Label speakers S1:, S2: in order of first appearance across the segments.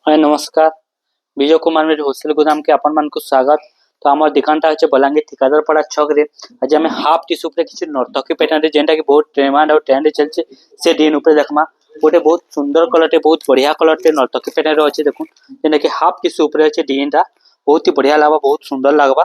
S1: हाय नमस्कार। विजय कुमार मेरे होलसेल गोदाम के आपण मान को स्वागत। तो आम दुकानटा होचे बलांगीर ठिकादार पड़ा छक रे। आज आम हाफ टिश्यू उपरे किछि नर्तकी पैटर्न रे जेंटा कि बहुत ट्रेंड और ट्रेंड चलছে से दिन उपरे देखमा गोटे बहुत सुंदर कलर बहुत बढ़िया कलर नर्तकी पैटर्न रे अछि देखुन जेंटा कि हाफ टिश्यू उपरे अछि डिजाइनटा बहुत ही बढ़िया लागबा बहुत सुंदर लागबा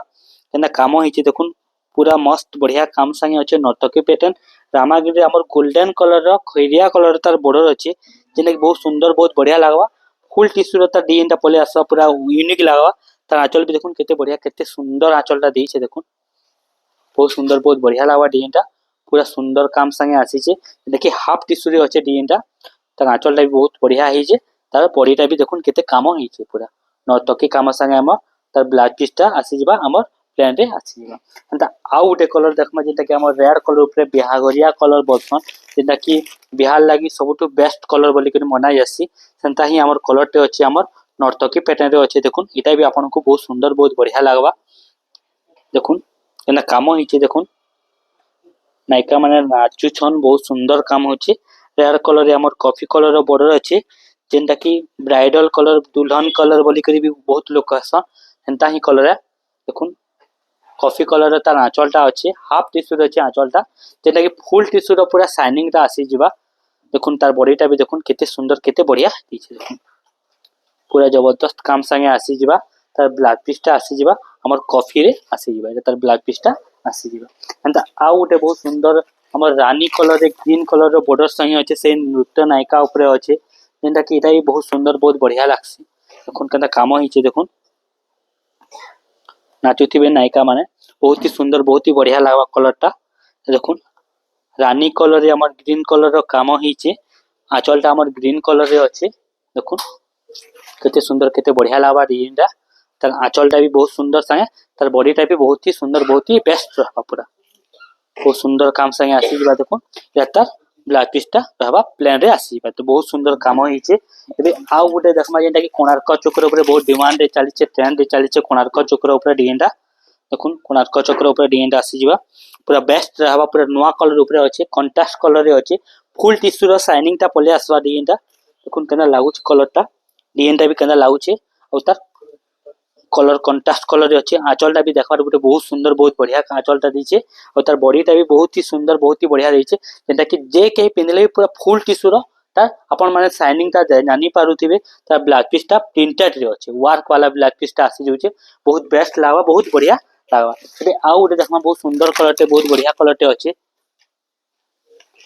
S1: जेंटा काम होइछि देखुन पूरा मस्त बढ़िया काम संगे अछि नर्तकी पैटर्न रामागिरी रे हमर गोल्डन कलर रो खैरिया कलर तार बॉर्डर अछि जेंटा कि बहुत सुंदर बहुत बढ़िया लागबा फुल टिश्यू रो डिजाइनटा पले आसा पूरा यूनिक लागबा तार आंचल भी देखुन केते बढ़िया केते सुंदर आंचलटा देइछे देखुन बहुत सुंदर बहुत बढ़िया लागबा डिजाइनटा पूरा सुंदर काम संगे आसीछे देखि हाफ टिश्यू रे अछि डिजाइनटा तार आंचलटा भी बहुत बढ़िया हेइछे तार बॉडीटा भी देखुन केते काम हेइछे पूरा नर्तकी काम संगे हम तार ब्लाउज पीसटा आसी जिबा हमर प्लेन रे आसी जिबा एंता आउ गोटे कलर देखमा जेटा कि हमर रेड कलर ऊपर बिहागरिया कलर बसन जेटा कि बिहार लागि सबटु बेस्ट कलर बोली कि मना जासी सेंता ही हमर कलर टे अछि हमर नर्तकी पैटर्न रे अछि देखुन एटा भी आपन को बहुत सुंदर बहुत बढ़िया लागबा देखुन एना काम हिचे देखुन नायिका माने नाचु छन बहुत सुंदर काम होछि रेड कलर रे हमर कॉफी कलर रो बॉर्डर अछि जेंटा कि ब्राइडल कलर दुल्हन कलर बोली करी भी बहुत लोग कहसा एंता ही कलर है देखुन कॉफी कलर तार आंचलटा अछि हाफ टिश्यू रे अछि आंचलटा जेटा कि फुल टिश्यू रो पूरा शाइनिंग ता आसी जिबा देखुन तार बॉडीटा भी देखुन केते सुंदर केते बढ़िया दिखे देखुन पूरा जबरदस्त काम संगे आसी जिबा तार ब्लाउज पीसटा आसी जिबा हमर कॉफी रे आसी जिबा तार ब्लाउज पीसटा आसी जिबा एंता आउ गोटे बहुत सुंदर हमर रानी कलर रे ग्रीन कलर रो बॉर्डर संगे अछि से नृत्य नायिका ऊपर अछि जेंटा कि एटा भी बहुत सुंदर बहुत बढ़िया लागसी देखुन केनता काम हिचे देखुन नाचुथिबे नायिका माने बहुत ही सुंदर बहुत ही बढ़िया लागबा कलरटा देखुन रानी कलर रे हमर ग्रीन कलर रो काम हिचे आंचलटा हमर ग्रीन कलर रे अछि देखुन केते सुंदर केते बढ़िया लागबा डिजाइनटा तार आंचलटा भी बहुत सुंदर संगे तार बॉडीटा भी बहुत ही सुंदर बहुत ही बेस्ट रहबा पूरा बहुत सुंदर काम संगे आसी जिबा देखुन या तार ब्लाउज पीसटा रहबा प्लेन रे आसी जिबा तो बहुत सुंदर काम हिचे एबे आउ गोटे देखमा जेंटा कि कोणार्क चक्र ऊपर बहुत डिमांड रे चलीचे ट्रेंड रे चलीचे कोणार्क चक्र ऊपर डिजाइनटा देखुन कोणार्क चक्र ऊपर डिजाइनटा आसी जिबा पूरा बेस्ट रहबा पूरा नवा कलर ऊपर अछि कंट्रास्ट कलर रे अछि फुल टिश्यू रो शाइनिंगटा पले आसबा डिजाइनटा देखुन केना लागुछ कलरटा डिजाइनटा भी केना लागुछे और तार कलर कंट्रास्ट कलर रे अछि आंचलटा भी देखबार गोटे बहुत सुंदर बहुत बढ़िया आंचलटा दिछे और तार बॉडीटा भी बहुत ही सुंदर बहुत ही बढ़िया रहिछे जेंटा कि जे के पिनले पूरा फुल टिश्यू रो तार अपन माने शाइनिंग ता जानि पारुथिबे तार ब्लाउज पीसटा प्रिंटेड रे अछि वर्क वाला ब्लाउज पीसटा आसी जउछे बहुत बेस्ट लागबा बहुत बढ़िया लागबा एबे आउ गोटे देखमा बहुत सुंदर कलरटे बहुत बढ़िया कलरटे अछि